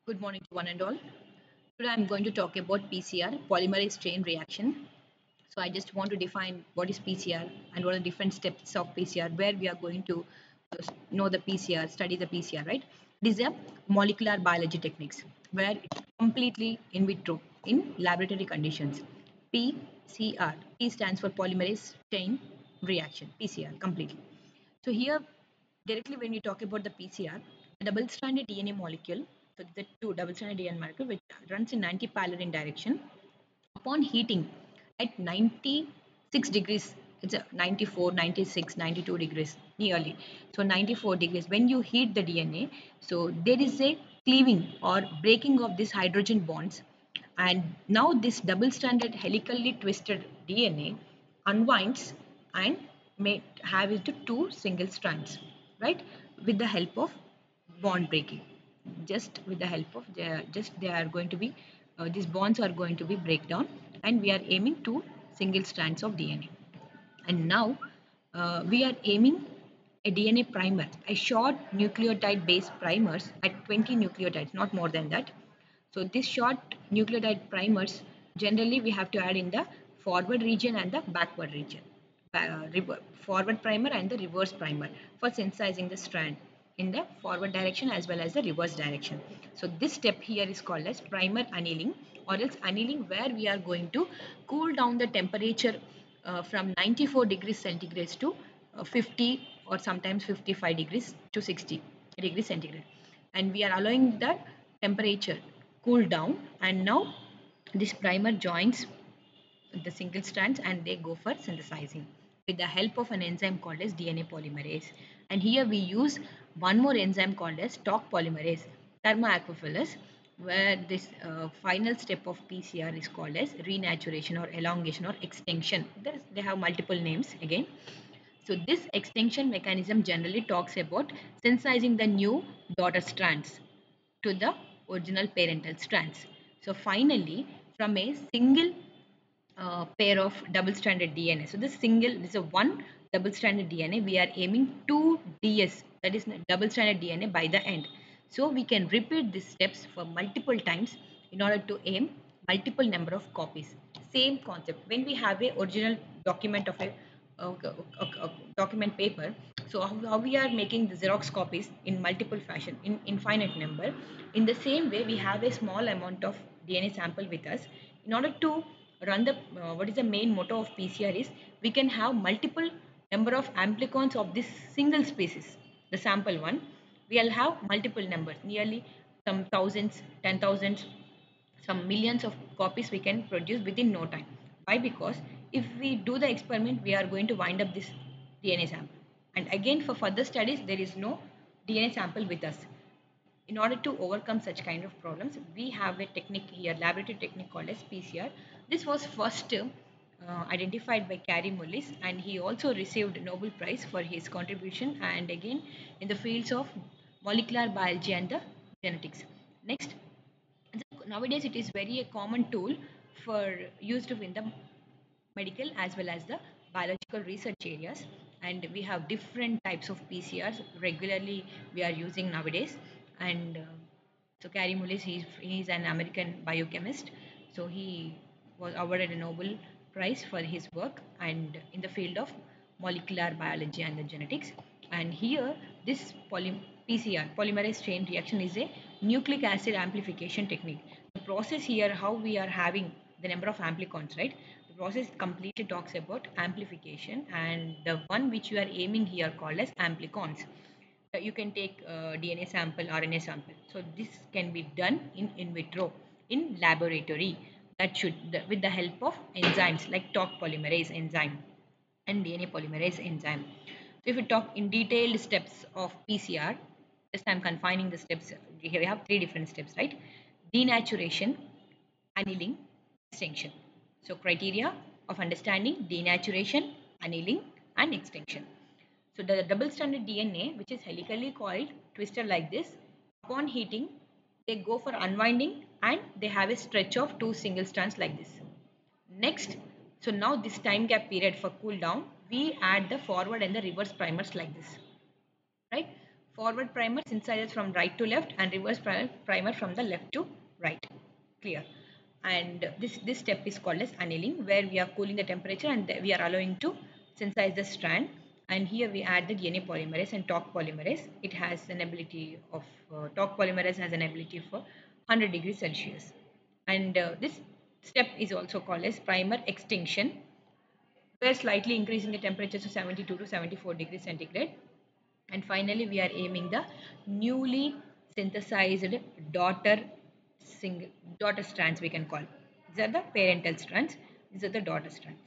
Good morning to one and all. Today I'm going to talk about PCR, polymerase chain reaction. So I just want to define what is PCR and what are the different steps of PCR, where we are going to know the PCR, study the PCR, right? It is a molecular biology techniques where it's completely in vitro in laboratory conditions. PCR, P stands for polymerase chain reaction, PCR completely. So here, directly when we talk about the PCR, a double-stranded DNA molecule, so the two double-stranded DNA molecule which runs in 90 parallel in direction, upon heating at 96 degrees, it's a 94, 96, 92 degrees nearly. So 94 degrees, when you heat the DNA, so there is a cleaving or breaking of these hydrogen bonds, and now this double-stranded helically twisted DNA unwinds and may have it to two single strands, right? With the help of bond breaking, just with the help of just they are going to be these bonds are going to be break down, and we are aiming to single strands of DNA. And now we are aiming a DNA primer, a short nucleotide based primers at 20 nucleotides, not more than that. So this short nucleotide primers, generally we have to add in the forward region and the backward region. Forward primer and the reverse primer for synthesizing the strand in the forward direction as well as the reverse direction. So this step here is called as primer annealing, or else annealing, where we are going to cool down the temperature from 94 degrees centigrade to 50 or sometimes 55 degrees to 60 degrees centigrade, and we are allowing the temperature cool down, and now this primer joins the single strands and they go for synthesizing with the help of an enzyme called as DNA polymerase. And here we use one more enzyme called as TOC polymerase, thermoaquifilus, where this final step of PCR is called as renaturation or elongation or extension. They have multiple names again. So this extension mechanism generally talks about synthesizing the new daughter strands to the original parental strands. So finally, from a single pair of double-stranded DNA. So this is a one double-stranded DNA. We are aiming 2 DS, that is double-stranded DNA by the end. So we can repeat these steps for multiple times in order to aim multiple number of copies. Same concept. When we have a original document of a document paper, so how we are making the Xerox copies in multiple fashion, in infinite number. In the same way, we have a small amount of DNA sample with us. In order to run the what is the main motto of PCR is we can have multiple number of amplicons of this single species, the sample one. We'll have multiple numbers, nearly some thousands, 10,000s, some millions of copies we can produce within no time. Why? Because if we do the experiment, we are going to wind up this DNA sample. And again, for further studies, there is no DNA sample with us. In order to overcome such kind of problems, we have a technique here, laboratory technique called as PCR. This was first identified by Carey Mullis, and he also received Nobel Prize for his contribution, and again in the fields of molecular biology and the genetics. Next, nowadays it is very a common tool for used in the medical as well as the biological research areas, and we have different types of PCRs regularly we are using nowadays. And so Carey Mullis, he's an American biochemist, so he was awarded a Nobel Prize for his work and in the field of molecular biology and the genetics. And here this PCR, polymerase chain reaction, is a nucleic acid amplification technique. The process here, how we are having the number of amplicons, right? The process completely talks about amplification, and the one which you are aiming here called as amplicons. You can take DNA sample, RNA sample. So this can be done in vitro, in laboratory. That should with the help of enzymes like TOC polymerase enzyme and DNA polymerase enzyme. So if we talk in detailed steps of PCR, just I'm confining the steps. Here we have three different steps, right? Denaturation, annealing, extinction. So criteria of understanding denaturation, annealing, and extinction. So the double-stranded DNA, which is helically coiled, twisted like this, upon heating, they go for unwinding and they have a stretch of two single strands like this. Next, so now this time gap period for cool down, we add the forward and the reverse primers like this, right? Forward primer synthesizes from right to left and reverse primer from the left to right. Clear. And this step is called as annealing, where we are cooling the temperature and we are allowing to synthesize the strand. And here we add the DNA polymerase and TOC polymerase. It has an ability of TOC polymerase has an ability for 100 degrees Celsius. And this step is also called as primer extinction. We're slightly increasing the temperature to 72 to 74 degrees centigrade. And finally, we are aiming the newly synthesized daughter daughter strands, we can call. These are the parental strands. These are the daughter strands.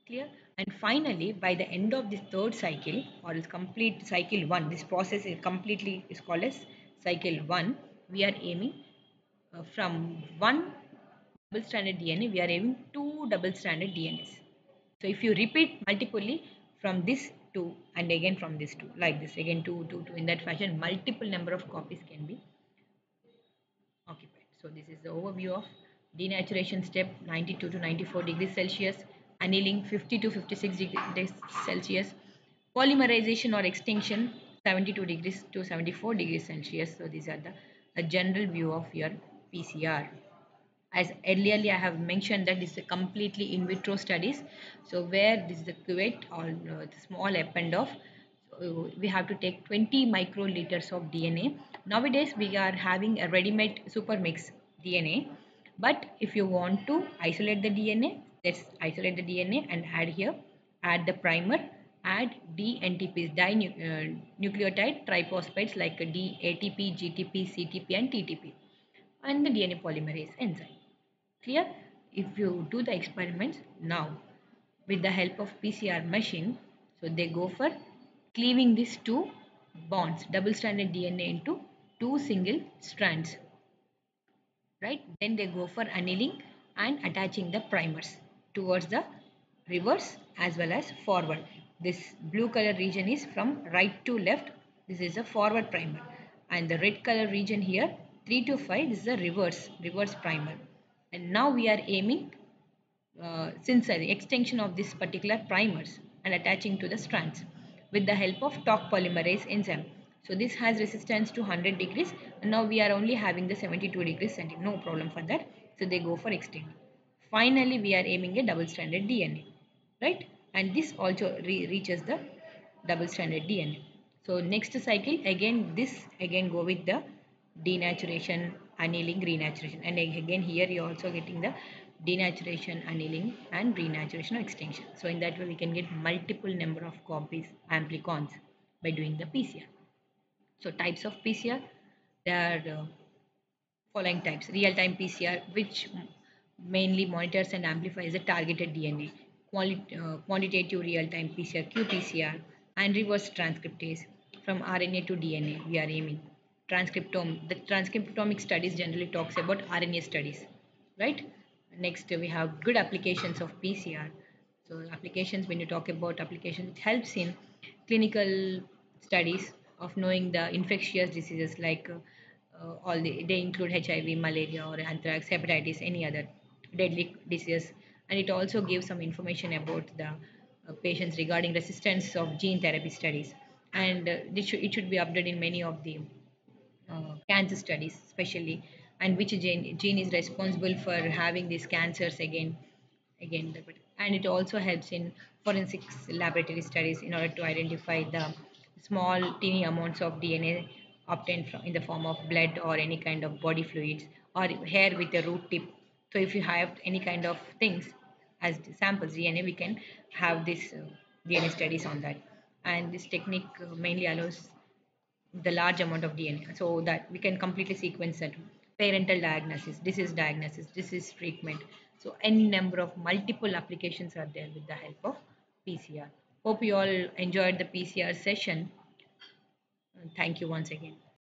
Clear? And finally, by the end of this third cycle, or is complete cycle 1, this process is completely is called as cycle 1. We are aiming from one double-stranded DNA, we are having two double-stranded DNAs. So if you repeat multiply from this two and again from this two, like this, again two, in that fashion, multiple number of copies can be occupied. So this is the overview of denaturation step 92 to 94 degrees Celsius, annealing 50 to 56 degrees Celsius, polymerization or extinction 72 degrees to 74 degrees Celsius. So these are the general view of your PCR. As earlier I have mentioned that this is a completely in vitro studies. So where this is the cuvette or the small append of, so we have to take 20 microliters of DNA. Nowadays we are having a ready-made super mix DNA. But if you want to isolate the DNA, let's isolate the DNA and add here, add the primer, add DNTPs, dinucleotide triphosphates like D, ATP, GTP, CTP and TTP, and the DNA polymerase enzyme. Clear? If you do the experiments now with the help of PCR machine, so they go for cleaving these two bonds, double-stranded DNA into two single strands, right? Then they go for annealing and attaching the primers towards the reverse as well as forward. This blue color region is from right to left. This is a forward primer, and the red color region here 3 to 5, this is a reverse primer. And now we are aiming since the extension of this particular primers and attaching to the strands with the help of TOC polymerase enzyme. So this has resistance to 100 degrees, and now we are only having the 72 degrees centigrade, no problem for that. So they go for extending. Finally, we are aiming a double-stranded DNA, right? And this also reaches the double-stranded DNA. So next cycle again, this again go with the denaturation, annealing, renaturation, and again here you are also getting the denaturation, annealing and renaturation or extinction. So in that way we can get multiple number of copies, amplicons, by doing the PCR. So types of PCR, there are following types: real-time PCR, which mainly monitors and amplifies the targeted DNA; quantitative real-time PCR, qPCR; and reverse transcriptase from RNA to DNA. We are aiming transcriptome. The transcriptomic studies generally talks about RNA studies, right? Next, we have good applications of PCR. So applications, when you talk about applications, it helps in clinical studies of knowing the infectious diseases like they include HIV, malaria or anthrax, hepatitis, any other deadly disease. And it also gives some information about the patients regarding resistance of gene therapy studies. And it should be updated in many of the cancer studies especially, and which gene is responsible for having these cancers again. And it also helps in forensics laboratory studies in order to identify the small teeny amounts of DNA obtained from in the form of blood or any kind of body fluids or hair with a root tip. So if you have any kind of things as samples DNA, we can have this DNA studies on that. And this technique mainly allows the large amount of DNA so that we can completely sequence it. Parental diagnosis, diagnosis, disease treatment. So any number of multiple applications are there with the help of PCR. Hope you all enjoyed the PCR session. Thank you once again.